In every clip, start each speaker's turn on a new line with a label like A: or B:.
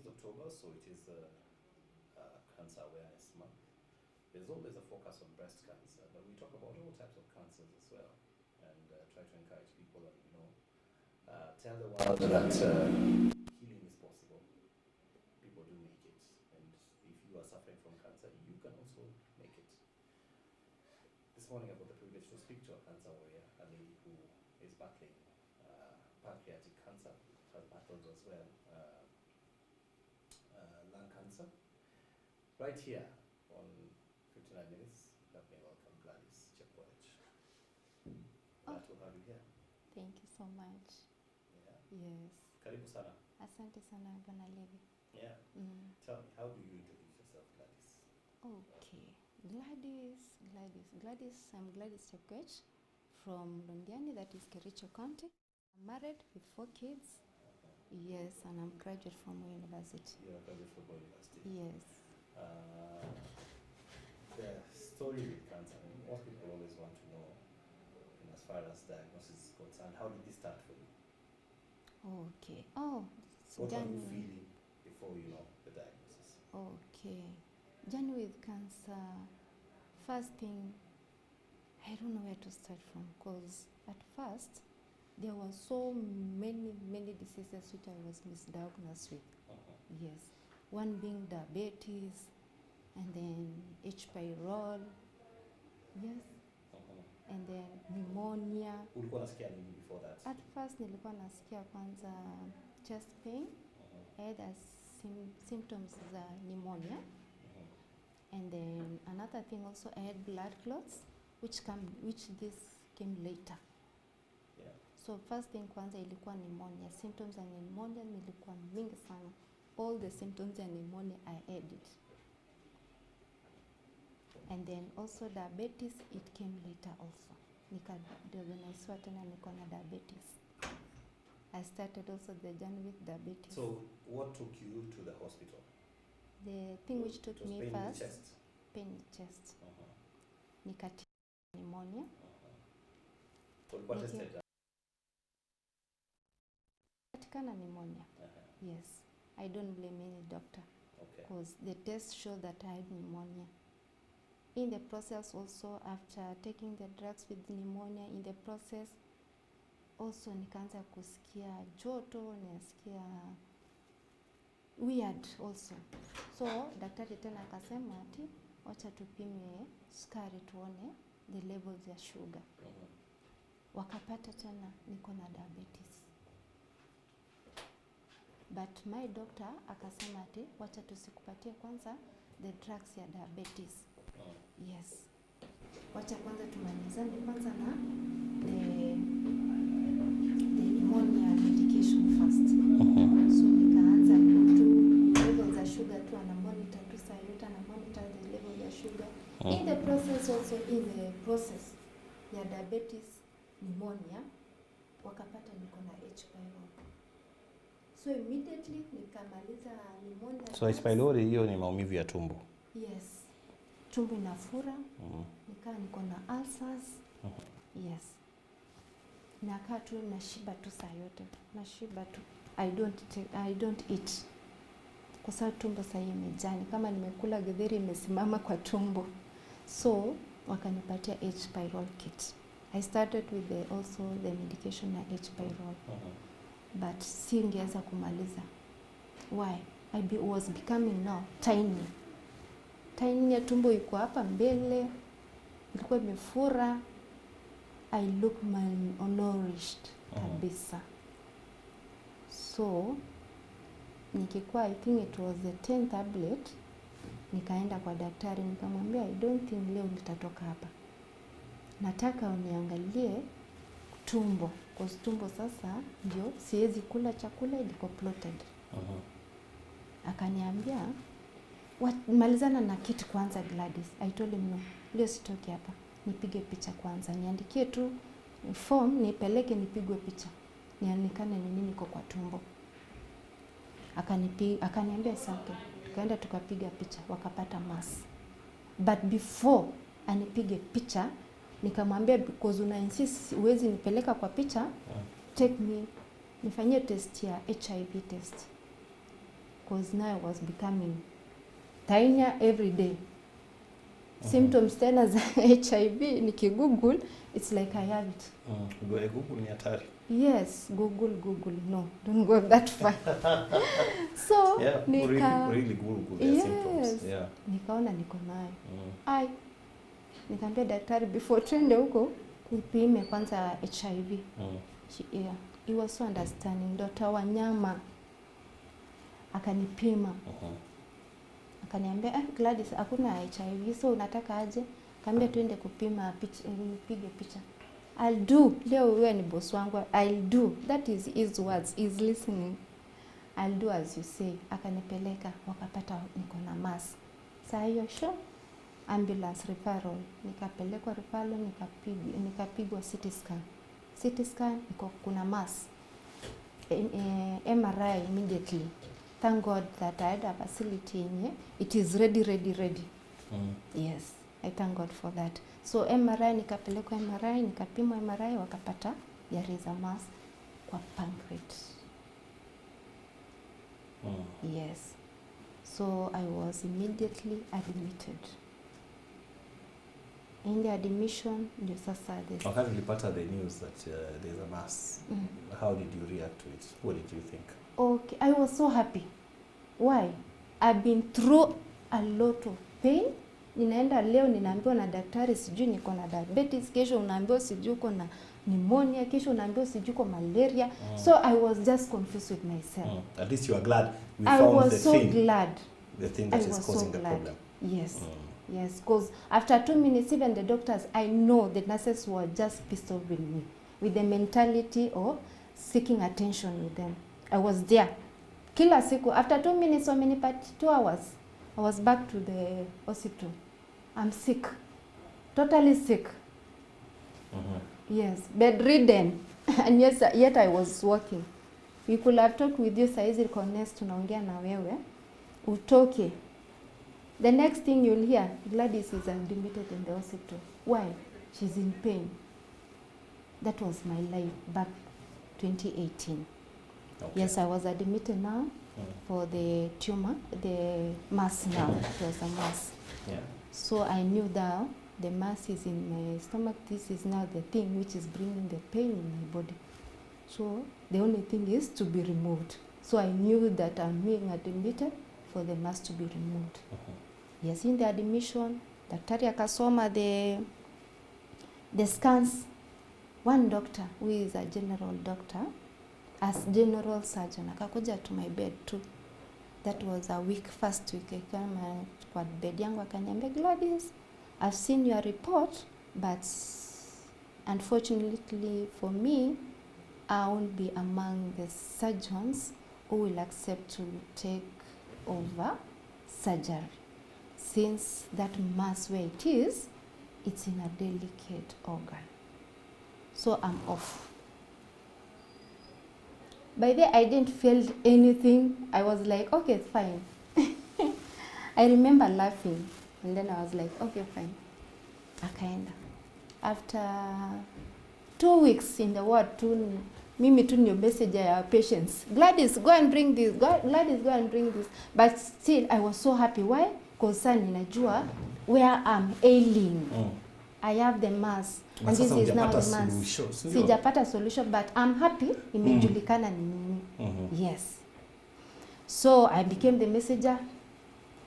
A: is October, so it is Cancer Awareness Month. There's always a focus on breast cancer, but we talk about all types of cancers as well, and try to encourage people and tell the world that healing is possible. People do make it, and if you are suffering from cancer, you can also make it. This morning I got the privilege to speak to a cancer warrior, a lady who is battling pancreatic cancer, has battled as well lung cancer. Right here on 59 Minutes, let me welcome Gladys, CHEPKOECH. Glad to have you here.
B: Thank you so much.
A: Yeah.
B: Yes.
A: Karibu sana.
B: Asante sana Bwana Levi.
A: Yeah. Tell me, how do you introduce yourself, Gladys?
B: Okay. Gladys, I'm Gladys CHEPKOECH from Londiani, that is Kericho County. I'm married with 4 kids. Yes, and I'm graduate from university.
A: You're a graduate from university.
B: Yes.
A: The story with cancer, most people always want to know, as far as diagnosis is concerned, how did this start for you?
B: Okay. Oh,
A: what were you feeling before you know the diagnosis?
B: Okay. Journey with cancer, first thing, I don't know where to start from, because at first there were so many diseases which I was misdiagnosed with. Yes. One being diabetes, and then H. pylori, yes, and then pneumonia.
A: Ulikuwa nasikia nini before that?
B: At first nilikuwa nasikia kwanza chest pain, I had symptoms za pneumonia, and then another thing also I had blood clots, which this came later.
A: Yeah.
B: So first thing kwanza ilikuwa pneumonia. Symptoms za pneumonia nilikuwa mingi sana. All the symptoms of pneumonia I had it. And then also diabetes, it came later also. Nikadiagnoswa tena niko na diabetes. I started also the journey with diabetes.
A: So what took you to the hospital?
B: The thing which took me
A: pain
B: first,
A: in the chest.
B: Pain in the chest. Nikati pneumonia.
A: Ulikuwa tested?
B: Katikana pneumonia. Yes. I don't blame any doctor, because the tests show that I had pneumonia. In the process also, after taking the drugs with pneumonia, in the process also nikaanza kusikia joto, nasikia weird also. So daktari tena akasema ati wacha tupime sukari tuone the levels ya sugar. Wakapata tena niko na diabetes. But my doctor akasema ati wacha tusikupatie kwanza the drugs ya diabetes. Yes. Wacha kwanza tumalizane kwanza na the pneumonia medication first. So nikaanza kutu levels ya sugar tu, ana monitor tu saa yote, ana monitor the level ya sugar. In the process also, in the process ya diabetes pneumonia, wakapata niko na H. pylori. So immediately nikamaliza pneumonia.
A: So H. pylori hiyo ni maumivu ya tumbo?
B: Yes. Tumbo inafura. Niko na ulcers. Yes. Nakaa tu nashiba tu saa yote. Nashiba tu. I don't eat. Kwa sababu tumbo saa hii imejaa. Kama nimekula githeri imesimama kwa tumbo. So wakanipatia H. pylori kit. I started with also the medication na H. pylori. But singeweza kumaliza. Why? I was becoming now tiny. Tiny ya tumbo iko hapa mbele, ilikuwa imefura. I look malnourished kabisa. So nikikuwa, I think it was the 10th tablet, nikaenda kwa daktari nikamwambia I don't think leo nitatoka hapa. Nataka uniangalie tumbo, kwa tumbo sasa ndio siwezi kula chakula, iko bloated. Akaniambia malizana na kitu kwanza Gladys. I told him no, leo sitoki hapa, nipige picha kwanza, niandikie tu form nipeleke nipigwe picha, nianikane ni nini iko kwa tumbo. Akaniambia sake, kaenda tukapiga picha, wakapata mass. But before anipige picha, nikamwambia because una insist uwezi nipeleka kwa picha, take me nifanyie test ya HIV test. because now I was becoming tinier every day. Symptoms tena za HIV nikigoogle, it's like I have it.
A: Google ni hatari.
B: Yes, Google, no, don't go that far. So,
A: yeah, really Google their symptoms. Yeah.
B: Nikaona niko nayo. Nikamwambia daktari before twende huko, nipime kwanza HIV. Yeah, he was so understanding. Dr. Wanyama akanipima. Akaniambia, Gladys, hakuna HIV, so unataka aje? Kaambia tuende kupima nipige picha. I'll do. Leo wewe ni boss wangu. I'll do. That is his words. He's listening. I'll do as you say. Akanipeleka, wakapata niko na mass. Saa hiyo ambulance referral. Nikapelekwa referral, nikapigwa CT scan. CT scan iko kuna mass. MRI immediately. Thank God that I had a facility in here. It is ready. Yes, I thank God for that. So MRI, nikapelekwa MRI, nikapimwa MRI, wakapata there is a mass kwa pancreas. Yes. So I was immediately admitted. In the admission, ndio sasa this.
A: Wakati ulipata the news that there's a mass, how did you react to it? What did you think?
B: Okay, I was so happy. Why? I've been through a lot of pain. Ninaenda leo ninaambiwa na daktari sijui niko na diabetes, kesho unaambiwa sijui uko na pneumonia, kesho unaambiwa sijui uko malaria. So I was just confused with myself.
A: At least you are glad we
B: I
A: found
B: was
A: the
B: so
A: thing.
B: glad.
A: The thing that is causing the problem.
B: Yes. Yes, because after 2 minutes, even the doctors, I know the nurses were just pissed off with me, with the mentality of seeking attention with them. I was there. Kila siku, after 2 minutes, so many 2 hours, I was back to the hospital. I'm sick, totally sick. Yes, bedridden, and yes, yet I was working. We could have talked with you, saizi connect, tunaongea na wewe, utoke. The next thing you'll hear, Gladys is admitted in the hospital. Why? She's in pain. That was my life back 2018. Okay. Yes, I was admitted now for the tumor, the mass now. It was a mass.
A: Yeah.
B: So I knew that the mass is in my stomach. This is now the thing which is bringing the pain in my body. So the only thing is to be removed. So I knew that I'm being admitted for the mass to be removed. Yes, in the admission, daktari akasoma the scans. One doctor, who is a general doctor, as general surgeon, akakuja to my bed too. That was a week, first week. Akama kwa bed yangu akaniambia, Gladys, I've seen your report, but unfortunately for me, I won't be among the surgeons who will accept to take over surgery. Since that mass where it is, it's in a delicate organ. So I'm off. By then I didn't feel anything. I was like, okay, fine. I remember laughing, and then I was like, okay, fine. Akaenda. After 2 weeks in the ward, mimi tu ndio message ya patients. Gladys, go and bring this. Gladys, go and bring this. But still, I was so happy. Why? Because ninajua where I'm ailing. I have the mass. And this is now the mass. Sijapata solution, but I'm happy. Imejulikana ni nini. Yes. So I became the messenger,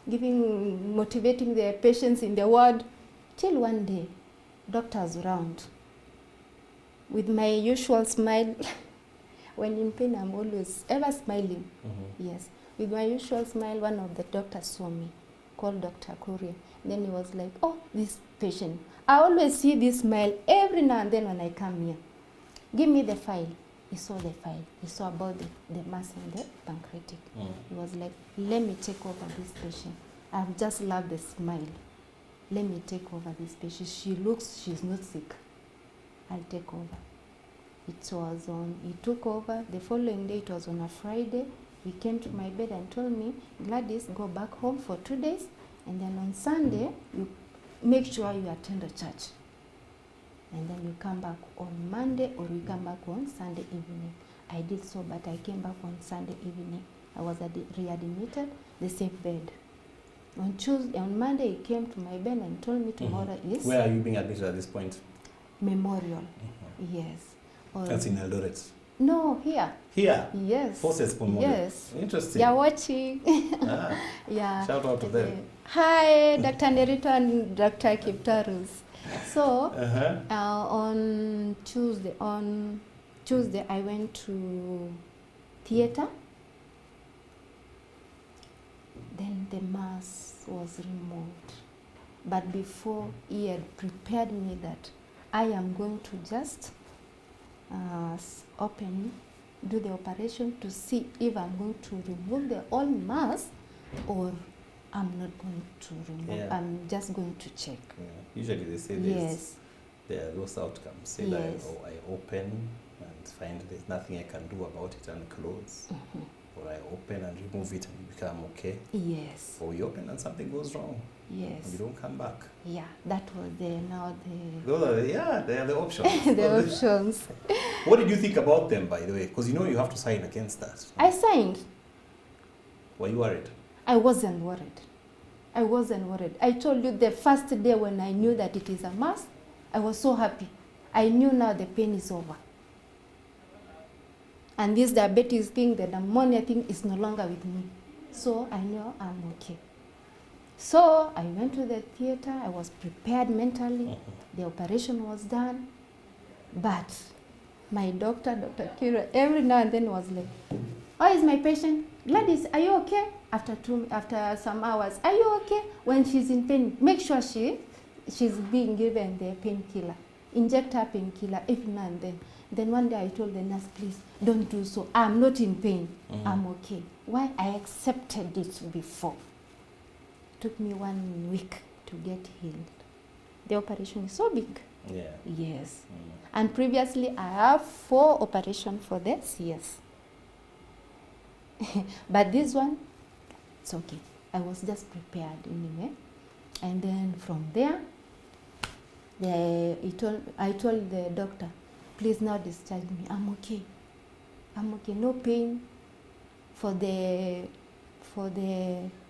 B: motivating the patients in the ward. Till one day, doctors round. With my usual smile, when in pain, I'm always ever smiling. Yes. With my usual smile, one of the doctors saw me, called Dr. Korea. Then he was like, oh, this patient. I always see this smile every now and then when I come here. Give me the file. He saw the file. He saw about the mass in the pancreatic. He was like, let me take over this patient. I've just loved the smile. Let me take over this patient. She looks, she's not sick. I'll take over. He took over. The following day, it was on a Friday. He came to my bed and told me, Gladys, go back home for 2 days. And then on Sunday, you make sure you attend the church. And then you come back on Monday or you come back on Sunday evening. I did so, but I came back on Sunday evening. I was readmitted, the same bed. On Monday, he came to my bed and told me tomorrow is...
A: Where are you being admitted at this point?
B: Memorial, yes.
A: That's in Eldoret?
B: No, here.
A: Here?
B: Yes.
A: Forces Memorial?
B: Yes.
A: Interesting.
B: You're watching.
A: Yeah. Shout out to them.
B: Hi, Dr. Nerito and Dr. Kiptarus. So, on Tuesday, I went to theater. Then the mass was removed. But before, he had prepared me that I am going to just do the operation to see if I'm going to remove the whole mass or I'm not going to remove.
A: Yeah.
B: I'm just going to check.
A: Yeah. Usually they say there are those outcomes. Say
B: Yes.
A: I open and find there's nothing I can do about it and close. Or I open and remove it and you become okay.
B: Yes.
A: Or you open and something goes wrong.
B: Yes.
A: And you don't come back.
B: Yeah, that was the
A: Those are they are the options.
B: the options.
A: What did you think about them, by the way? Because you know you have to sign against that.
B: I signed.
A: Were you worried?
B: I wasn't worried. I wasn't worried. I told you the first day when I knew that it is a mass, I was so happy. I knew now the pain is over. And this diabetes thing, the pneumonia thing is no longer with me. So I know I'm okay. So I went to the theater. I was prepared mentally. The operation was done. But my doctor, Dr. Kira, every now and then was like, "Oh, is my patient? Gladys, are you okay?" After some hours, "Are you okay?" When she's in pain, make sure she's being given the painkiller. Inject her painkiller every now and then. Then one day I told the nurse, "Please don't do so. I'm not in pain. I'm okay." Why? I accepted it before. Took me 1 week to get healed. The operation is so big.
A: Yeah.
B: Yes. And previously I have 4 operations for this. Yes. But this one, it's okay. I was just prepared anyway. And then from there, I told the doctor, "Please now discharge me. I'm okay. I'm okay. No pain for the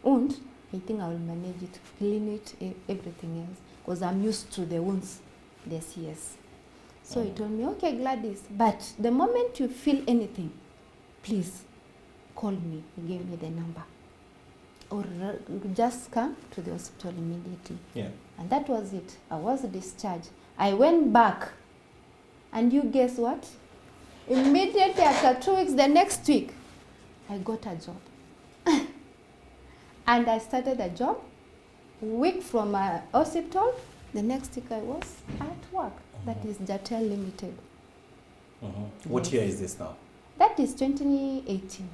B: wound. I think I will manage it, clean it, everything else, because I'm used to the wounds, the CS." So he told me, "Okay, Gladys, but the moment you feel anything, please call me." He gave me the number. Or just come to the hospital immediately.
A: Yeah.
B: And that was it. I was discharged. I went back. And you guess what? Immediately after 2 weeks, the next week, I got a job. And I started a job. Week from a hospital, the next week I was at work. That is Jatel Limited.
A: What year is this now?
B: That is 2018.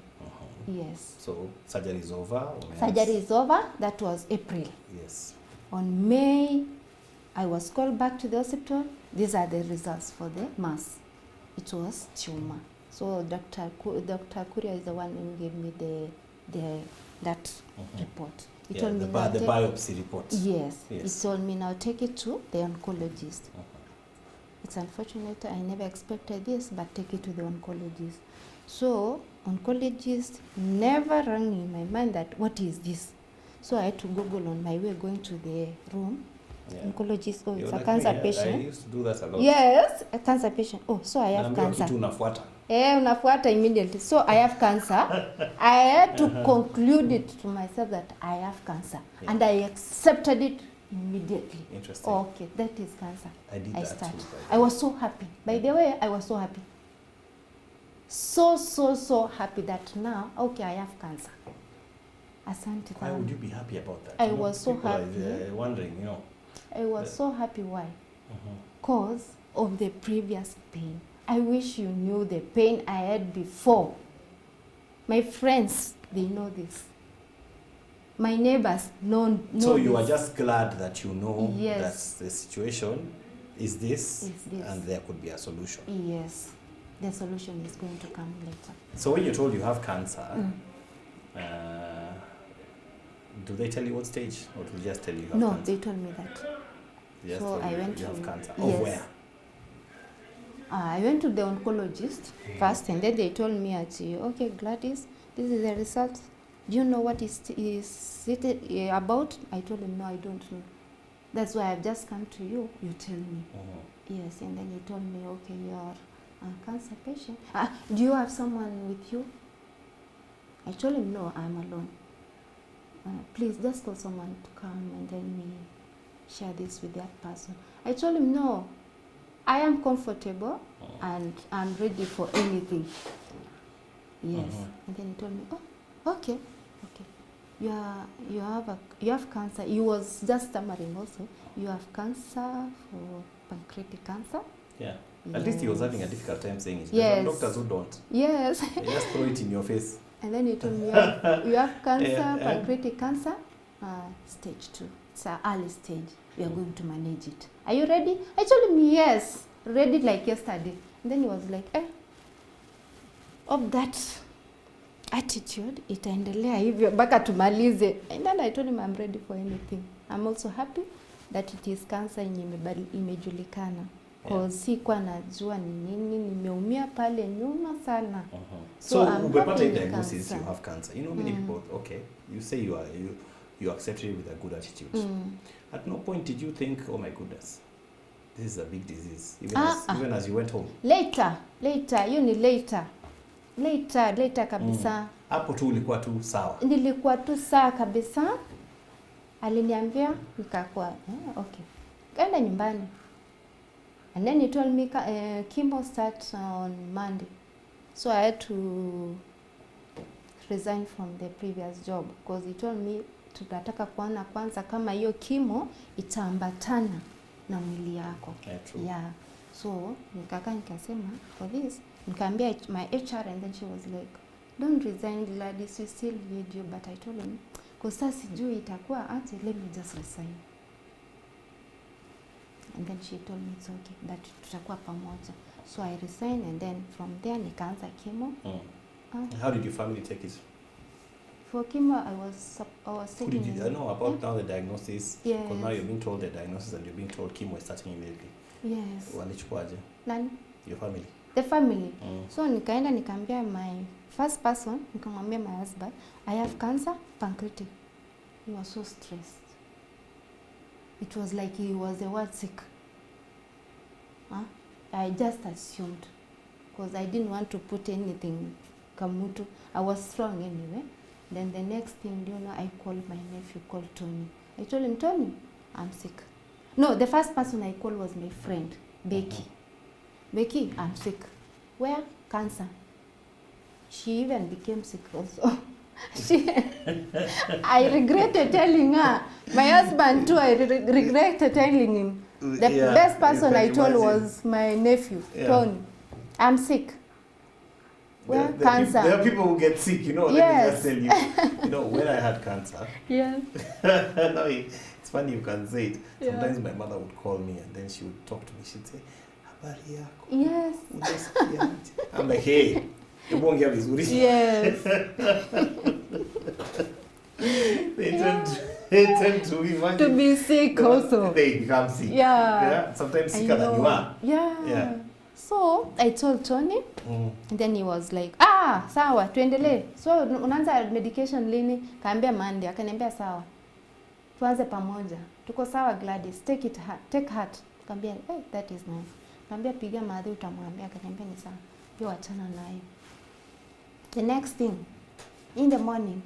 B: Yes.
A: So surgery is over?
B: Surgery is over. That was April.
A: Yes.
B: On May, I was called back to the hospital. These are the results for the mass. It was tumor. So Dr. Kuria is the one who gave me that report. He told me
A: the biopsy report.
B: Yes. He told me now take it to the oncologist. It's unfortunate. I never expected this, but take it to the oncologist. So oncologist never rang in my mind that what is this. So I had to Google on my way going to the room. Oncologist, oh, it's a cancer patient.
A: I used to do that a lot.
B: Yes, a cancer patient. Oh, so I have cancer. Unafuata immediately. So I have cancer. I had to conclude it to myself that I have cancer. And I accepted it immediately.
A: Interesting.
B: Okay, that is cancer.
A: I did that too.
B: I was so happy. By the way, I was so happy. So happy that now, okay, I have cancer. Asante.
A: Why would you be happy about that?
B: I was so happy.
A: Are wondering,
B: I was so happy. Why? Because of the previous pain. I wish you knew the pain I had before. My friends, they know this. My neighbors know
A: So you
B: this.
A: are just glad that you know
B: Yes.
A: that the situation is this, and there could be a solution.
B: Yes. The solution is going to come later.
A: So when you're told you have cancer, do they tell you what stage, or do they just tell you have cancer?
B: No, they told me that.
A: Yes,
B: So I went
A: you
B: to
A: have cancer.
B: Yes.
A: Where?
B: I went to the oncologist first, and then they told me, okay, Gladys, this is the result. Do you know what is it about? I told him, no, I don't know. That's why I've just come to you. You tell me. Yes, and then he told me, okay, you're a cancer patient. Do you have someone with you? I told him, no, I'm alone. Please, just call someone to come and then we share this with that person. I told him, no, I am comfortable and I'm ready for anything. Yes. And then he told me, oh, okay. You have cancer. He was just stammering also. You have cancer for pancreatic cancer.
A: Yeah.
B: Yes.
A: At least he was having a difficult time saying it.
B: Yes.
A: There are doctors who don't.
B: Yes.
A: They just throw it in your face.
B: And then he told me, you have cancer, pancreatic cancer, stage 2. It's an early stage. We are going to manage it. Are you ready? I told him, yes, ready like yesterday. And then he was like, of that attitude, itaendelea hivyo mpaka tumalize. And then I told him I'm ready for anything. I'm also happy that it is cancer yenye imejulikana. Because sikuwa najua ni nini, nimeumia pale nyuma sana.
A: So umepata diagnosis you have cancer. You know, many people, okay, you say you accepted it with a good attitude. At no point did you think, oh my goodness, this is a big disease, even as you went home?
B: Later, you ni later kabisa.
A: Hapo tu ulikuwa tu sawa?
B: Nilikuwa tu sawa kabisa. Aliniambia nikakuwa okay. Kaenda nyumbani. And then he told me chemo starts on Monday. So I had to resign from the previous job because he told me tunataka kuona kwanza kama hiyo chemo itaambatana na mwili yako. Yeah. So nikasema for this, nikaambia my HR and then she was like, don't resign Gladys, we still need you. But I told him, because sasa sijui itakuwa aje, let me just resign. And then she told me it's okay, that tutakuwa pamoja. So I resigned and then from there nikaanza chemo.
A: How did your family take it?
B: For chemo, I was taking
A: I know about now the diagnosis.
B: Yes.
A: Because now you're being told the diagnosis and you're being told chemo is starting immediately.
B: Yes.
A: Walichukuaje?
B: Nani?
A: Your family.
B: The family. So nikaenda nikaambia my first person, nikamwambia my husband, I have cancer, pancreatic. He was so stressed. It was like he was the word sick. I just assumed because I didn't want to put anything kamutu. I was strong anyway. Then the next thing, you know, I called my nephew, called Tony. I told him, Tony, I'm sick. No, the first person I called was my friend, Becky. Becky, I'm sick. Where? Cancer. She even became sick also. I regretted telling her. My husband too, I regretted telling him. The best person I told was my nephew, Tony. I'm sick. Where? Cancer.
A: There are people who get sick, you know.
B: Yes.
A: Let me just tell you. You know, when I had cancer.
B: Yeah.
A: No, it's funny you can say it.
B: Yeah.
A: Sometimes my mother would call me and then she would talk to me. She'd say, habari yako.
B: Yes.
A: I'm like, hey, you won't get vizuri.
B: Yes.
A: They tend to imagine.
B: To be sick also.
A: They become sick.
B: Yeah.
A: Sometimes sicker than you are.
B: Yeah. So I told Tony, and then he was like, sawa, tuendelee. So unaanza medication lini? Kaambia Monday, akaniambia sawa. Tuanze pamoja. Tuko sawa Gladys, take heart. Kaambia, hey, that is nice. Kaambia piga madhi utamwambia, akaniambia ni sawa. Yo achana naye. The next thing, in the morning,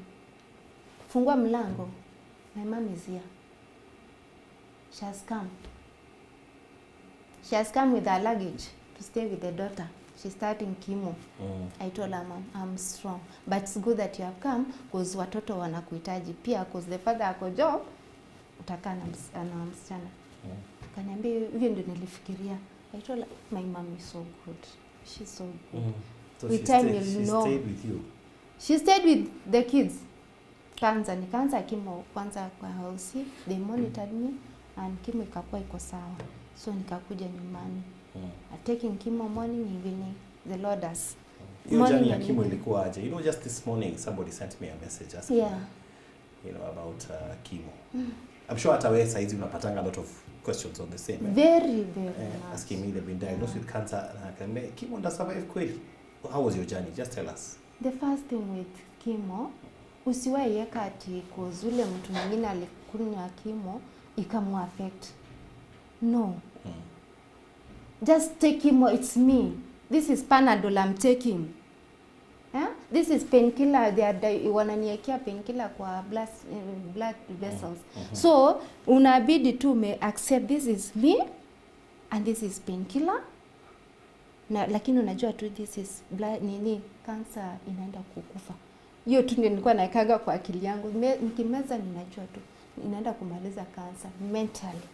B: fungua mlango. My mom is here. She has come. She has come with her luggage to stay with the daughter. She's starting chemo. I told her, Mom, I'm strong. But it's good that you have come because watoto wanakuhitaji pia because the father ako job, utakaa na msichana. Kaniambia hivyo ndio nilifikiria. I told her, my mom is so good. She's so good.
A: So
B: with
A: she
B: time
A: stayed,
B: you'll know.
A: She stayed with you?
B: She stayed with the kids. Nikaanza chemo kwanza kwa house. They monitored me and chemo ikakuwa iko sawa. So nikakuja nyumbani. Taking chemo morning, evening, the Lord has.
A: Your journey ya chemo ilikuwa aje? You know, just this morning somebody sent me a message asking you know, about chemo. I'm sure hata wewe saizi unapatanga a lot of questions on the same.
B: Very much.
A: Asking me they've been diagnosed with cancer and I can chemo nda survive kweli. How was your journey? Just tell us.
B: The first thing with chemo usiwahi weka ati cause ule mtu mwingine alikunywa chemo ikamuaffect. No. Just take chemo, it's me. This is Panadol I'm taking. This is painkiller, wananiekea painkiller kwa blood vessels. So unabidi tu me accept this is me and this is painkiller. Na lakini unajua tu this is blood, cancer inaenda kukufa. Hiyo tu ndio nilikuwa naikaga kwa akili yangu. Nikimeza ninajua tu inaenda kumaliza cancer mentally.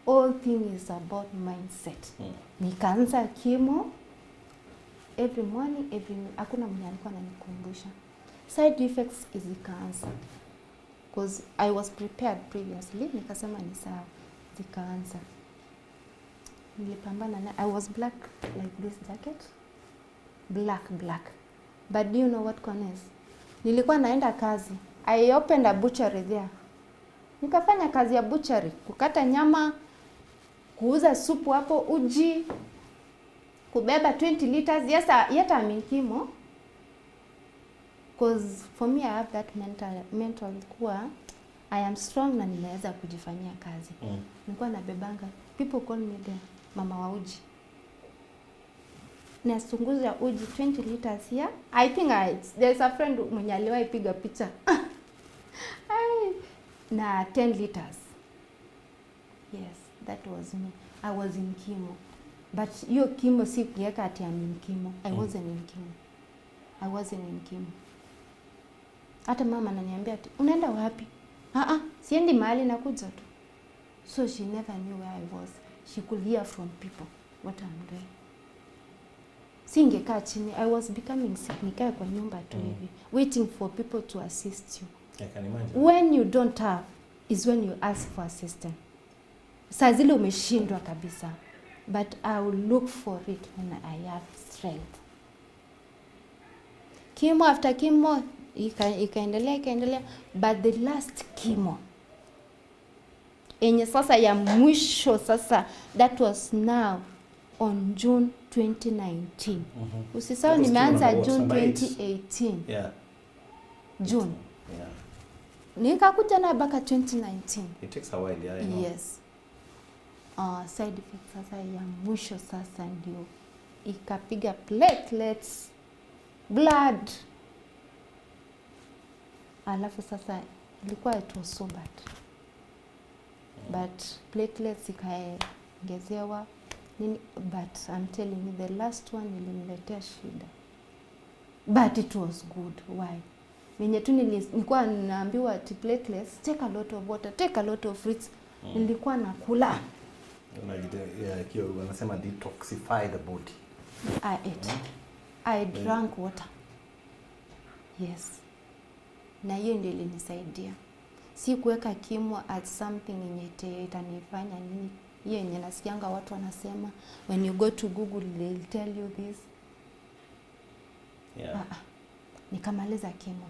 B: All thing is about mindset. Nikaanza chemo every morning, hakuna mwenye alikuwa ananikumbusha. Side effects is cancer. Because I was prepared previously, nikasema ni sawa, zikaanza. Nilipambana na, I was black like this jacket. Black. But do you know what connects? Nilikuwa naenda kazi. I opened a butchery there. Nikafanya kazi ya butchery, kukata nyama, kuuza supu hapo, uji, kubeba 20 liters. Yes, yet I'm in chemo. Because for me, I have that mental kuwa I am strong na ninaweza kujifanyia kazi. Nilikuwa nabebanga. People call me the mama wa uji. Nasunguza uji 20 liters here. I think there's a friend mwenye aliwahi piga picha. Na 10 liters. Yes, that was me. I was in chemo. But hiyo chemo si kuweka ati I'm in chemo. I wasn't in chemo. Hata mama ananiambia ati unaenda wapi? Siendi mahali, nakuja tu. So she never knew where I was. She could hear from people what I'm doing. Singekaa chini. I was becoming sick. Nikae kwa nyumba tu hivi, waiting for people to assist you.
A: I can imagine.
B: When you don't have is when you ask for assistance. Saa zile umeshindwa kabisa. But I will look for it when I have strength. Chemo after chemo ikaendelea, but the last chemo enye sasa ya mwisho sasa, that was now on June 2019. Usisahau nimeanza June 2018.
A: Yeah.
B: June.
A: Yeah.
B: Nikakuja na baka 2019.
A: It takes a while, yeah, I know.
B: Yes. Side effects sasa ya mwisho sasa ndio ikapiga platelets, blood. Alafu sasa ilikuwa it was so bad. But platelets ikaongezewa nini, but I'm telling you the last one iliniletea shida. But it was good. Why? Mwenye tu nilikuwa naambiwa ati platelets, take a lot of water, take a lot of fruits. Nilikuwa nakula.
A: Wanasema detoxify the body.
B: I ate. I drank water. Yes. Na hiyo ndio ilinisaidia. Si kuweka chemo as something yenye itanifanya nini. Hiyo yenye nasikianga watu wanasema when you go to Google they'll tell you this.
A: Yeah.
B: Nikamaliza chemo.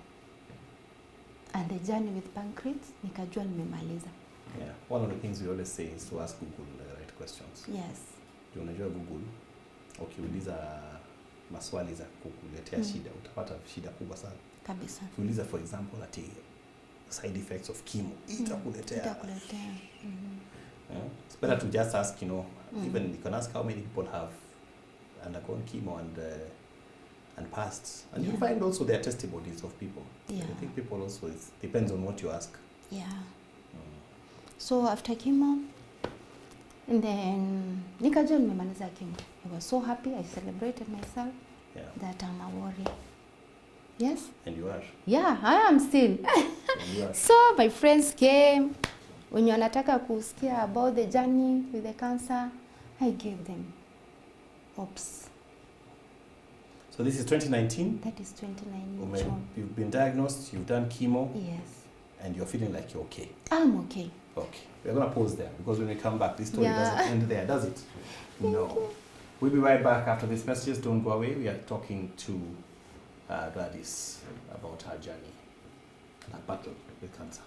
B: And the journey with pancreas nikajua nimemaliza.
A: Yeah. One of the things we always say is to ask Google the right questions.
B: Yes.
A: Unajua Google ukiuliza maswali za kukuletea shida utapata shida kubwa sana.
B: Kabisa.
A: Ukiuliza for example ati side effects of chemo itakuletea. Yeah. It's better to just ask, even you can ask how many people have undergone chemo and passed, and you'll find also their testimonies of people.
B: Yeah.
A: I think people also, it depends on what you ask.
B: Yeah. So after chemo, and then nikajua nimemaliza chemo. I was so happy. I celebrated myself.
A: Yeah.
B: That I'm a warrior. Yes.
A: And you are.
B: Yeah, I am still.
A: And you are.
B: So my friends came. When you wanataka kusikia about the journey with the cancer, I gave them hopes.
A: So this is 2019.
B: That is 2019.
A: You've been diagnosed. You've done chemo.
B: Yes.
A: And you're feeling like you're okay.
B: I'm okay.
A: Okay. We're going to pause there because when we come back, this story doesn't end there, does it? No. We'll be right back after these messages. Don't go away. We are talking to Gladys about her journey, her battle with cancer.